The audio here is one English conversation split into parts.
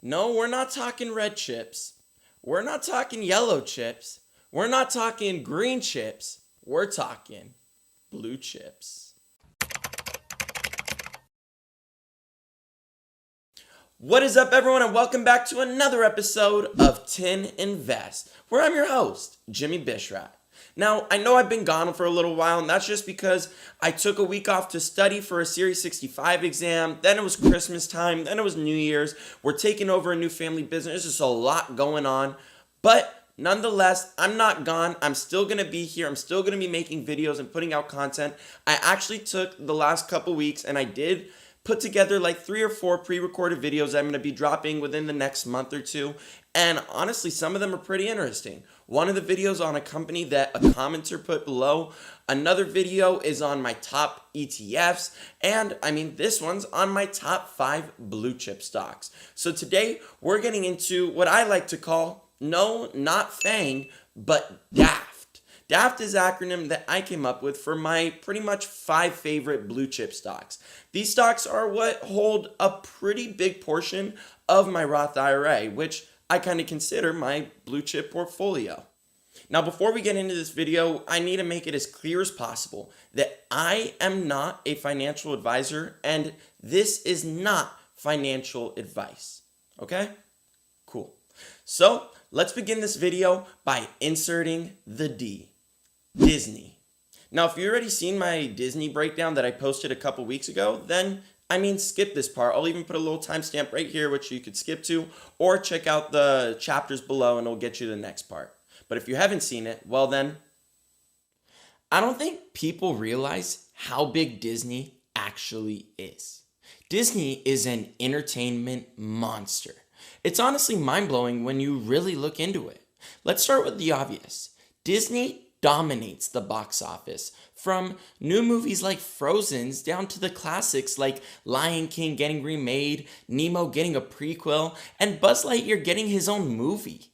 No, we're not talking red chips. We're not talking yellow chips. We're not talking green chips. We're talking blue chips. What is up, everyone, and welcome back to another episode of Tin Invest, where I'm your host, Jimmy Bishrat. Now, I know I've been gone for a little while, and that's just because I took a week off to study for a Series 65 exam. Then it was Christmas time. Then it was New Year's. We're taking over a new family business. There's just a lot going on. But nonetheless, I'm not gone. I'm still going to be here. I'm still going to be making videos and putting out content. I actually took the last couple weeks and I did put together like 3 or 4 pre-recorded videos I'm going to be dropping within the next month or two. And honestly, some of them are pretty interesting. One of the videos on a company that a commenter put below. Another video is on my top ETFs. And this one's on my top 5 blue chip stocks. So today we're getting into what I like to call, no, not FANG, but DAFT. DAFT is an acronym that I came up with for my pretty much 5 favorite blue chip stocks. These stocks are what hold a pretty big portion of my Roth IRA, which I kind of consider my blue chip portfolio. Now, before we get into this video, I need to make it as clear as possible that I am not a financial advisor and this is not financial advice. Okay? Cool. So, let's begin this video by inserting the D. Disney. Now, if you've already seen my Disney breakdown that I posted a couple weeks ago, then skip this part. I'll even put a little timestamp right here, which you could skip to, or check out the chapters below and it'll get you to the next part. But if you haven't seen it, well then, I don't think people realize how big Disney actually is. Disney is an entertainment monster. It's honestly mind-blowing when you really look into it. Let's start with the obvious. Disney dominates the box office, from new movies like Frozen's down to the classics like Lion King getting remade, Nemo getting a prequel, and Buzz Lightyear getting his own movie.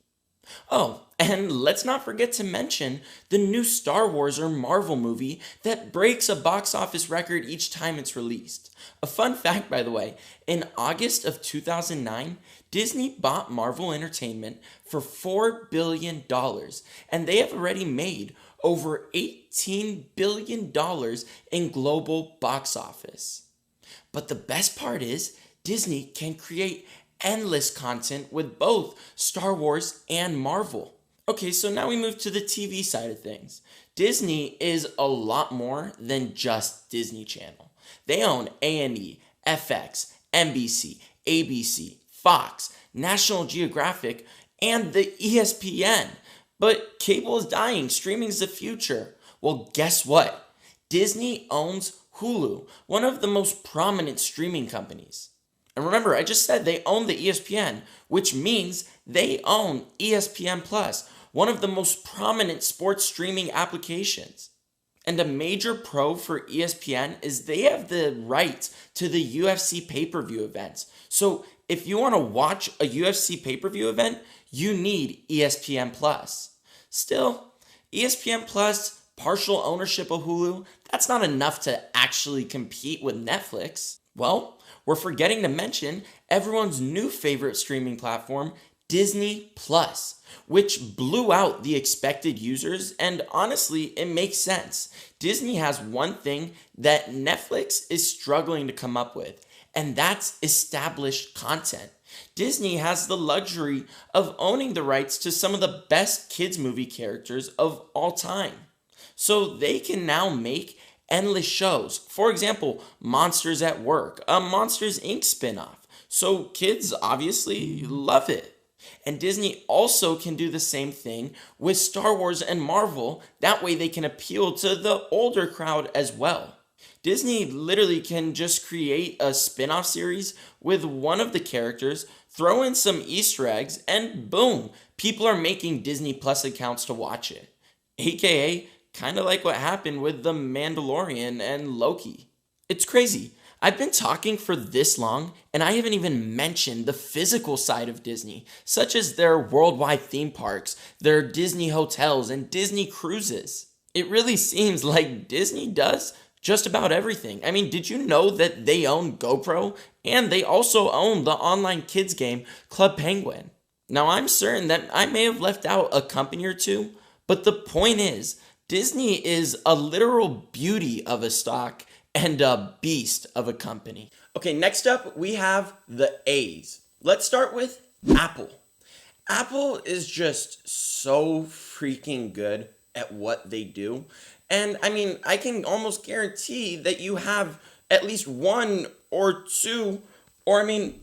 Oh, and let's not forget to mention the new Star Wars or Marvel movie that breaks a box office record each time it's released. A fun fact, by the way, in August of 2009, Disney bought Marvel Entertainment for $4 billion, and they have already made over $18 billion in global box office. But the best part is, Disney can create endless content with both Star Wars and Marvel. Okay, so now we move to the TV side of things. Disney is a lot more than just Disney Channel. They own A&E, FX, NBC, ABC, Fox, National Geographic, and the ESPN. But cable is dying, streaming is the future. Well, guess what? Disney owns Hulu, one of the most prominent streaming companies. And remember, I just said they own the ESPN, which means they own ESPN Plus, one of the most prominent sports streaming applications. And a major pro for ESPN is they have the rights to the UFC pay-per-view events. So if you want to watch a UFC pay-per-view event, you need ESPN Plus. Still, ESPN Plus, partial ownership of Hulu, that's not enough to actually compete with Netflix. Well, we're forgetting to mention everyone's new favorite streaming platform, Disney Plus, which blew out the expected users, and honestly, it makes sense. Disney has one thing that Netflix is struggling to come up with, and that's established content. Disney has the luxury of owning the rights to some of the best kids movie characters of all time. So they can now make endless shows. For example, Monsters at Work, a Monsters Inc. spinoff. So kids obviously love it. And Disney also can do the same thing with Star Wars and Marvel. That way they can appeal to the older crowd as well. Disney literally can just create a spin-off series with one of the characters, throw in some Easter eggs, and boom, people are making Disney Plus accounts to watch it. AKA, kind of like what happened with The Mandalorian and Loki. It's crazy. I've been talking for this long, and I haven't even mentioned the physical side of Disney, such as their worldwide theme parks, their Disney hotels, and Disney cruises. It really seems like Disney does just about everything. I mean, did you know that they own GoPro and they also own the online kids game Club Penguin? Now, I'm certain that I may have left out a company or two, but the point is, Disney is a literal beauty of a stock and a beast of a company. Okay, next up, we have the A's. Let's start with Apple. Apple is just so freaking good at what they do. And I mean, I can almost guarantee that you have at least one or two, or I mean,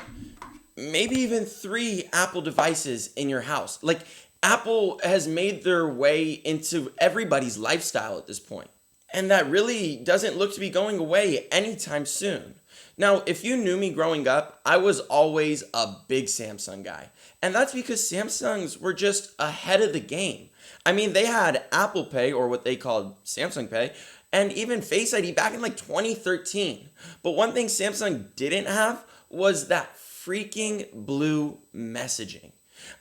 maybe even three Apple devices in your house. Like, Apple has made their way into everybody's lifestyle at this point. And that really doesn't look to be going away anytime soon. Now, if you knew me growing up, I was always a big Samsung guy. And that's because Samsungs were just ahead of the game. I mean, they had Apple Pay, or what they called Samsung Pay, and even Face ID back in like 2013. But one thing Samsung didn't have was that freaking blue messaging.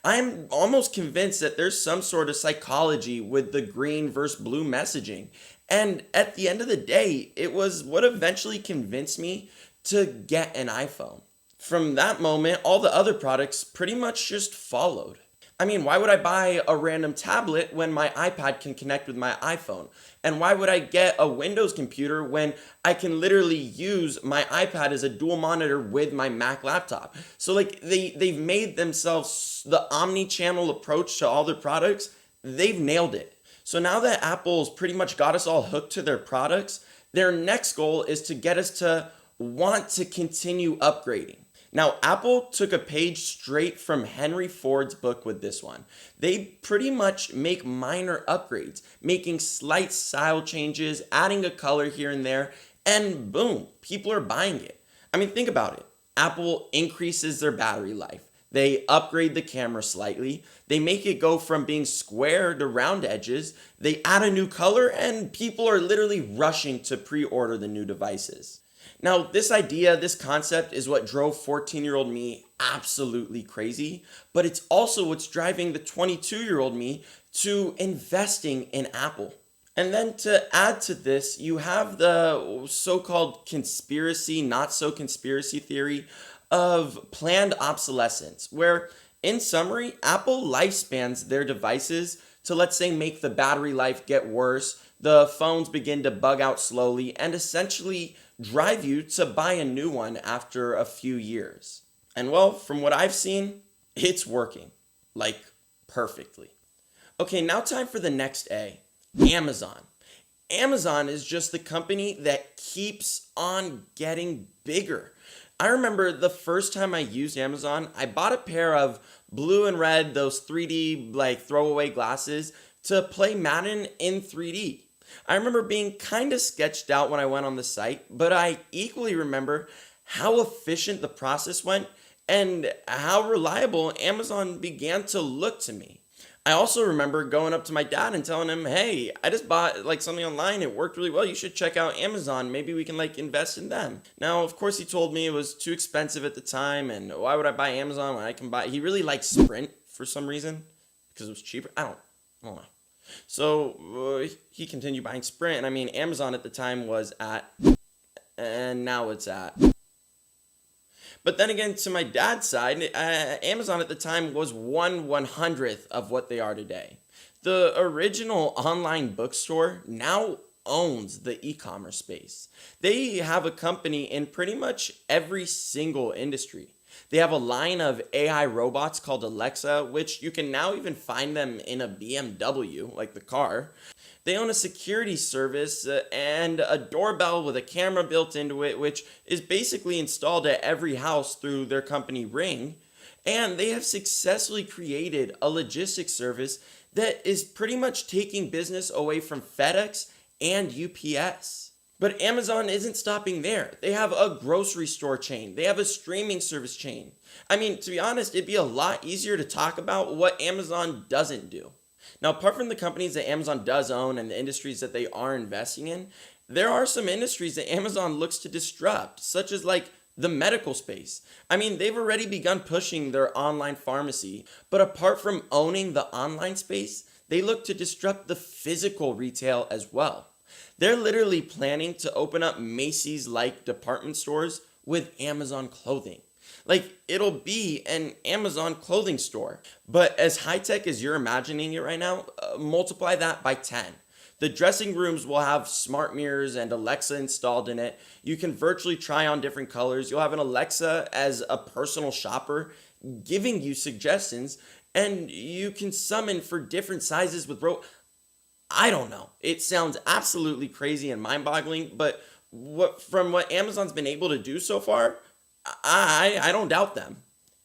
I'm almost convinced that there's some sort of psychology with the green versus blue messaging. And at the end of the day, it was what eventually convinced me to get an iPhone. From that moment, all the other products pretty much just followed. I mean, why would I buy a random tablet when my iPad can connect with my iPhone? And why would I get a Windows computer when I can literally use my iPad as a dual monitor with my Mac laptop? So like they've made themselves the omni-channel approach to all their products. They've nailed it. So now that Apple's pretty much got us all hooked to their products, their next goal is to get us to want to continue upgrading. Now, Apple took a page straight from Henry Ford's book with this one. They pretty much make minor upgrades, making slight style changes, adding a color here and there, and boom, people are buying it. I mean, think about it. Apple increases their battery life. They upgrade the camera slightly. They make it go from being square to round edges. They add a new color, and people are literally rushing to pre-order the new devices. Now, this idea, this concept is what drove 14-year-old me absolutely crazy, but it's also what's driving the 22-year-old me to investing in Apple. And then to add to this, you have the so-called conspiracy, not so conspiracy theory of planned obsolescence, where in summary, Apple lifespans their devices to, let's say, make the battery life get worse, the phones begin to bug out slowly, and essentially drive you to buy a new one after a few years. And well, from what I've seen, it's working. Like, perfectly. Okay, now time for the next A. Amazon. Amazon is just the company that keeps on getting bigger. I remember the first time I used Amazon, I bought a pair of blue and red, those 3D like throwaway glasses to play Madden in 3D. I remember being kind of sketched out when I went on the site, but I equally remember how efficient the process went and how reliable Amazon began to look to me. I also remember going up to my dad and telling him, hey, I just bought like something online. It worked really well. You should check out Amazon. Maybe we can like invest in them. Now, of course, he told me it was too expensive at the time. And why would I buy Amazon when I can buy? He really liked Sprint for some reason because it was cheaper. I don't know. So he continued buying Sprint. And I mean, Amazon at the time was at, and now it's at. But then again, to my dad's side, Amazon at the time was 1/100th of what they are today. The original online bookstore now owns the e-commerce space. They have a company in pretty much every single industry. They have a line of AI robots called Alexa, which you can now even find them in a BMW, like the car. They own a security service and a doorbell with a camera built into it, which is basically installed at every house through their company Ring. And they have successfully created a logistics service that is pretty much taking business away from FedEx and UPS. But Amazon isn't stopping there. They have a grocery store chain. They have a streaming service chain. I mean, to be honest, it'd be a lot easier to talk about what Amazon doesn't do. Now, apart from the companies that Amazon does own and the industries that they are investing in, there are some industries that Amazon looks to disrupt, such as like the medical space. I mean, they've already begun pushing their online pharmacy, but apart from owning the online space, they look to disrupt the physical retail as well. They're literally planning to open up Macy's-like department stores with Amazon clothing. Like, it'll be an Amazon clothing store. But as high-tech as you're imagining it right now, multiply that by 10. The dressing rooms will have smart mirrors and Alexa installed in it. You can virtually try on different colors. You'll have an Alexa as a personal shopper giving you suggestions, and you can summon for different sizes with I don't know. It sounds absolutely crazy and mind-boggling, but from what Amazon's been able to do so far, I don't doubt them.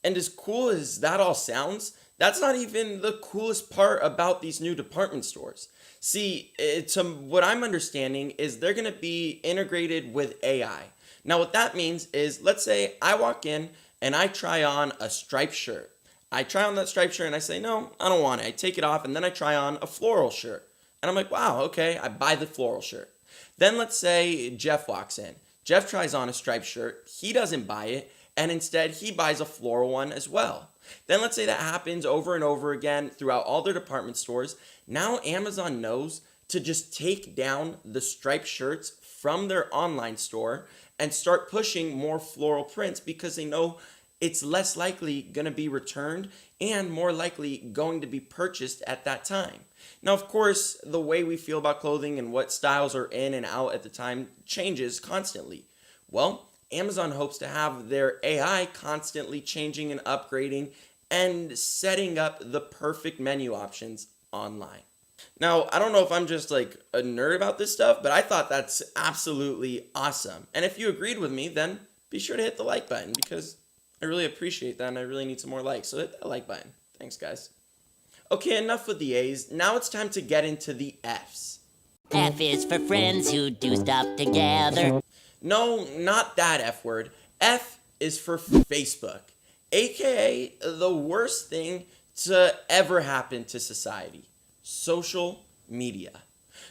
And as cool as that all sounds, that's not even the coolest part about these new department stores. See, to what I'm understanding is they're going to be integrated with AI. Now, what that means is, let's say I walk in and I try on a striped shirt. I try on that striped shirt and I say, no, I don't want it. I take it off and then I try on a floral shirt. And I'm like, wow, okay, I buy the floral shirt. Then let's say Jeff walks in. Jeff tries on a striped shirt. He doesn't buy it. And instead, he buys a floral one as well. Then let's say that happens over and over again throughout all their department stores. Now Amazon knows to just take down the striped shirts from their online store and start pushing more floral prints because they know it's less likely going to be returned and more likely going to be purchased at that time. Now, of course, the way we feel about clothing and what styles are in and out at the time changes constantly. Well, Amazon hopes to have their AI constantly changing and upgrading and setting up the perfect menu options online. Now, I don't know if I'm just like a nerd about this stuff, but I thought that's absolutely awesome. And if you agreed with me, then be sure to hit the like button because I really appreciate that and I really need some more likes. So hit that like button. Thanks, guys. Okay, enough with the A's. Now it's time to get into the F's. F is for friends who do stuff together. No, not that F word. F is for Facebook, aka the worst thing to ever happen to society. Social media.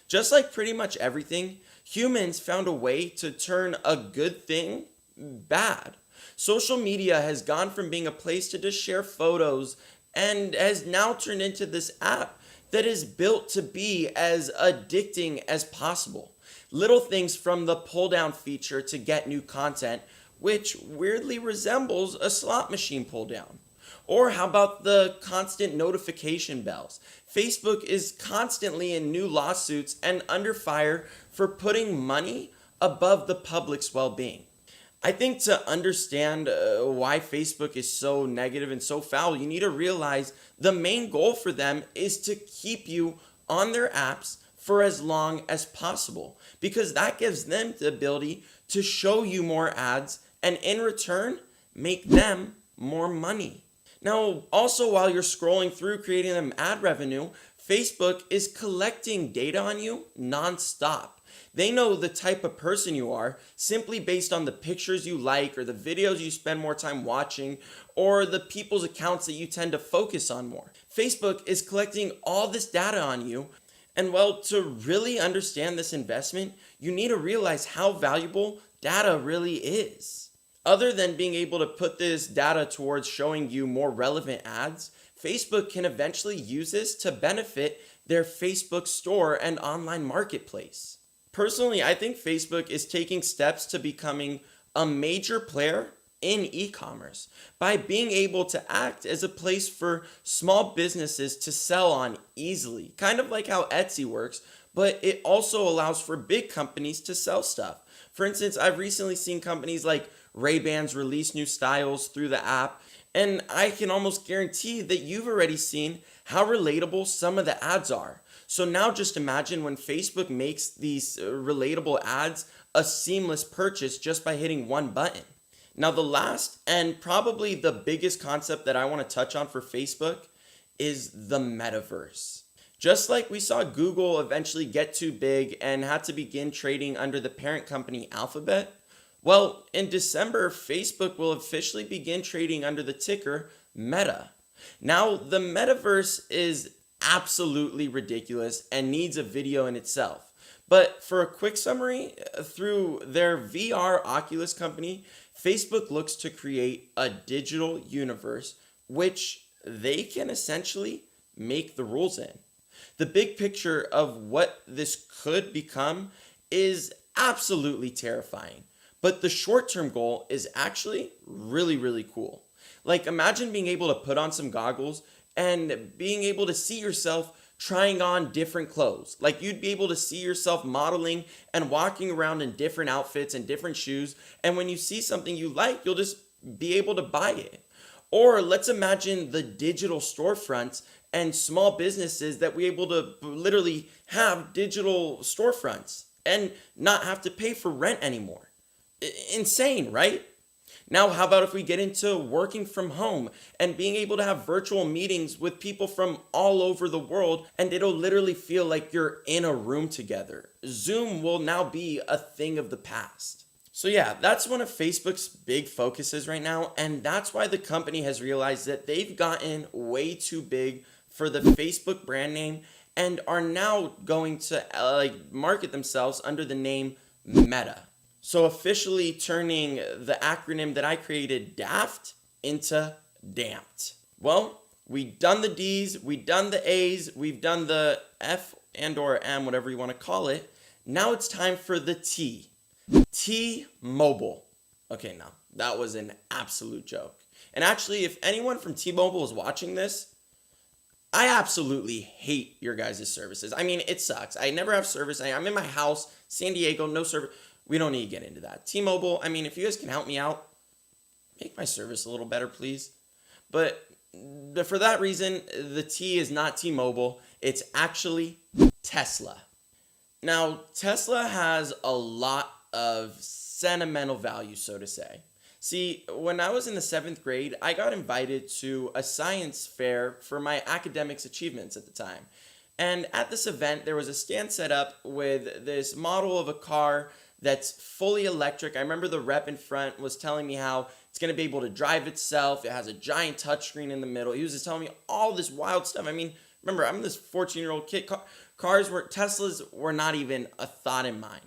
Just like pretty much everything, humans found a way to turn a good thing bad. Social media has gone from being a place to just share photos and has now turned into this app that is built to be as addicting as possible. Little things from the pull down feature to get new content, which weirdly resembles a slot machine pull down. Or how about the constant notification bells? Facebook is constantly in new lawsuits and under fire for putting money above the public's well-being. I think to understand why Facebook is so negative and so foul, you need to realize the main goal for them is to keep you on their apps for as long as possible, because that gives them the ability to show you more ads and in return make them more money. Now, also while you're scrolling through creating them ad revenue, Facebook is collecting data on you nonstop. They know the type of person you are simply based on the pictures you like or the videos you spend more time watching or the people's accounts that you tend to focus on more. Facebook is collecting all this data on you. And well, to really understand this investment, you need to realize how valuable data really is. Other than being able to put this data towards showing you more relevant ads, Facebook can eventually use this to benefit their Facebook store and online marketplace. Personally, I think Facebook is taking steps to becoming a major player in e-commerce by being able to act as a place for small businesses to sell on easily, kind of like how Etsy works, but it also allows for big companies to sell stuff. For instance, I've recently seen companies like Ray-Bans release new styles through the app, and I can almost guarantee that you've already seen how relatable some of the ads are. So now just imagine when Facebook makes these relatable ads a seamless purchase just by hitting one button. Now the last and probably the biggest concept that I want to touch on for Facebook is the metaverse. Just like we saw Google eventually get too big and had to begin trading under the parent company Alphabet, well, in December, Facebook will officially begin trading under the ticker Meta. Now, the metaverse is absolutely ridiculous and needs a video in itself. But for a quick summary, through their VR Oculus company, Facebook looks to create a digital universe which they can essentially make the rules in. The big picture of what this could become is absolutely terrifying. But the short term goal is actually really, really cool. Like, imagine being able to put on some goggles and being able to see yourself trying on different clothes. Like, you'd be able to see yourself modeling and walking around in different outfits and different shoes. And when you see something you like, you'll just be able to buy it. Or let's imagine the digital storefronts and small businesses that we're able to literally have digital storefronts and not have to pay for rent anymore. Insane, right? Now, how about if we get into working from home and being able to have virtual meetings with people from all over the world, and it'll literally feel like you're in a room together? Zoom will now be a thing of the past. So yeah, that's one of Facebook's big focuses right now, and that's why the company has realized that they've gotten way too big for the Facebook brand name and are now going to market themselves under the name Meta. So officially turning the acronym that I created, DAFT, into DAMPT. Well, we've done the D's, we've done the A's, we've done the F and or M, whatever you want to call it. Now it's time for the T. T-Mobile. Okay, no, that was an absolute joke. And actually, if anyone from T-Mobile is watching this, I absolutely hate your guys' services. I mean, it sucks. I never have service. I'm in my house, San Diego, no service. We don't need to get into that. T-Mobile, I mean, if you guys can help me out, make my service a little better, please. But for that reason, the T is not T-Mobile. It's actually Tesla. Now, Tesla has a lot of sentimental value, so to say. See, when I was in the 7th grade, I got invited to a science fair for my academics achievements at the time. And at this event, there was a stand set up with this model of a car that's fully electric. I remember the rep in front was telling me how it's going to be able to drive itself. It has a giant touchscreen in the middle. He was just telling me all this wild stuff. I mean, remember, I'm this 14-year-old kid. Teslas were not even a thought in mind.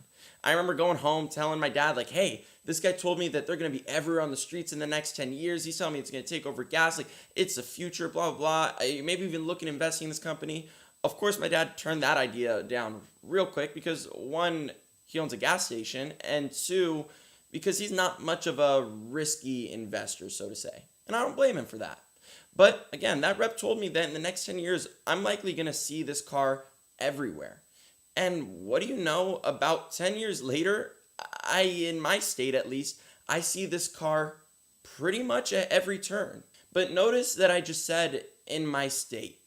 I remember going home telling my dad, like, hey, this guy told me that they're going to be everywhere on the streets in the next 10 years. He's telling me it's going to take over gas. Like, it's the future, blah, blah, blah. Maybe even looking at investing in this company. Of course, my dad turned that idea down real quick because, one, he owns a gas station, and two, because he's not much of a risky investor, so to say. And I don't blame him for that. But again, that rep told me that in the next 10 years, I'm likely going to see this car everywhere. And what do you know? About 10 years later, in my state at least, I see this car pretty much at every turn. But notice that I just said in my state.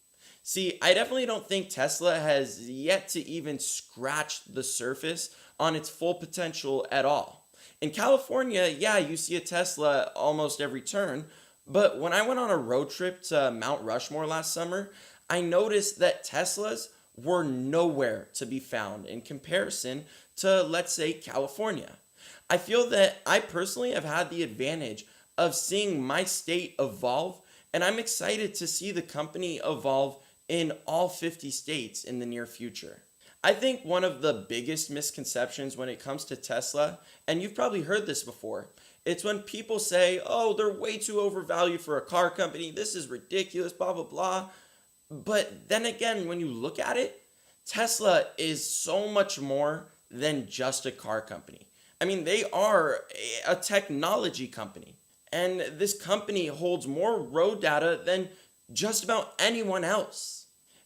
See, I definitely don't think Tesla has yet to even scratch the surface on its full potential at all. In California, yeah, you see a Tesla almost every turn, but when I went on a road trip to Mount Rushmore last summer, I noticed that Teslas were nowhere to be found in comparison to, let's say, California. I feel that I personally have had the advantage of seeing my state evolve, and I'm excited to see the company evolve in all 50 states in the near future. I think one of the biggest misconceptions when it comes to Tesla, and you've probably heard this before, it's when people say, oh, they're way too overvalued for a car company, this is ridiculous, blah, blah, blah. But then again, when you look at it, Tesla is so much more than just a car company. I mean, they are a technology company. And this company holds more road data than just about anyone else.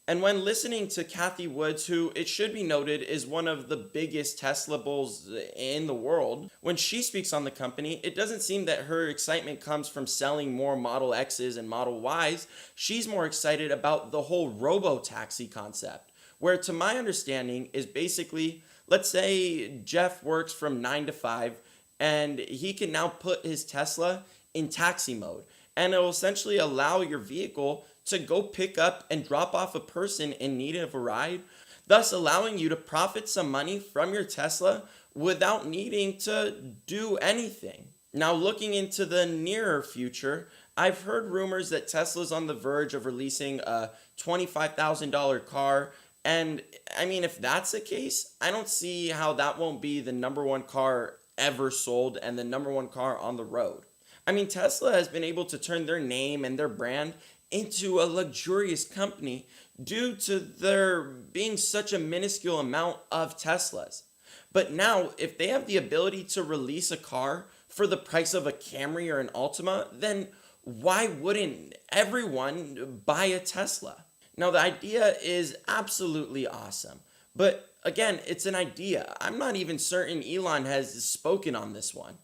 And when listening to Kathy Woods, who, it should be noted, is one of the biggest Tesla bulls in the world, when she speaks on the company, it doesn't seem that her excitement comes from selling more Model X's and Model Y's. She's more excited about the whole robo-taxi concept, where, to my understanding, is basically, let's say Jeff works from 9 to 5, and he can now put his Tesla in taxi mode. And it will essentially allow your vehicle to go pick up and drop off a person in need of a ride, thus allowing you to profit some money from your Tesla without needing to do anything. Now, looking into the nearer future, I've heard rumors that Tesla's on the verge of releasing a $25,000 car. And I mean, if that's the case, I don't see how that won't be the number one car ever sold and the number one car on the road. I mean, Tesla has been able to turn their name and their brand into a luxurious company due to there being such a minuscule amount of Teslas. But now, if they have the ability to release a car for the price of a Camry or an Altima, then why wouldn't everyone buy a Tesla? Now, the idea is absolutely awesome. But again, it's an idea. I'm not even certain Elon has spoken on this one.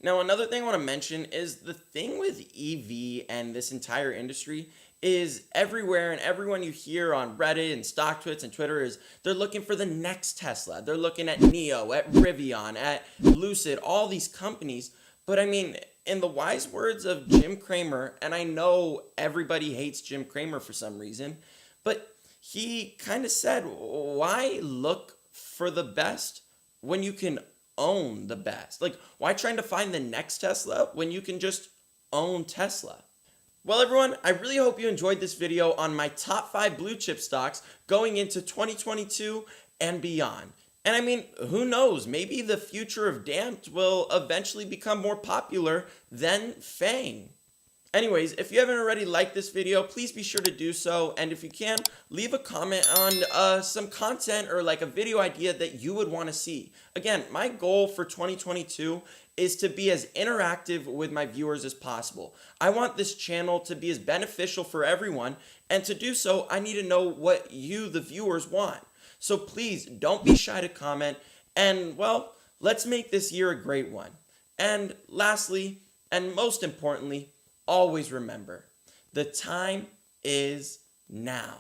Now, another thing I want to mention is the thing with EV and this entire industry is everywhere, and everyone you hear on Reddit and StockTwits and Twitter is they're looking for the next Tesla. They're looking at NIO, at Rivian, at Lucid, all these companies. But I mean, in the wise words of Jim Cramer, and I know everybody hates Jim Cramer for some reason, but he kind of said, why look for the best when you can own the best? Like, why trying to find the next Tesla when you can just own Tesla? Well, everyone, I really hope you enjoyed this video on my top 5 blue chip stocks going into 2022 and beyond. And I mean, who knows? Maybe the future of Damped will eventually become more popular than Fang. Anyways, if you haven't already liked this video, please be sure to do so. And if you can, leave a comment on some content or like a video idea that you would want to see. Again, my goal for 2022 is to be as interactive with my viewers as possible. I want this channel to be as beneficial for everyone. And to do so, I need to know what you, the viewers, want. So please don't be shy to comment. And well, let's make this year a great one. And lastly, and most importantly, always remember, the time is now.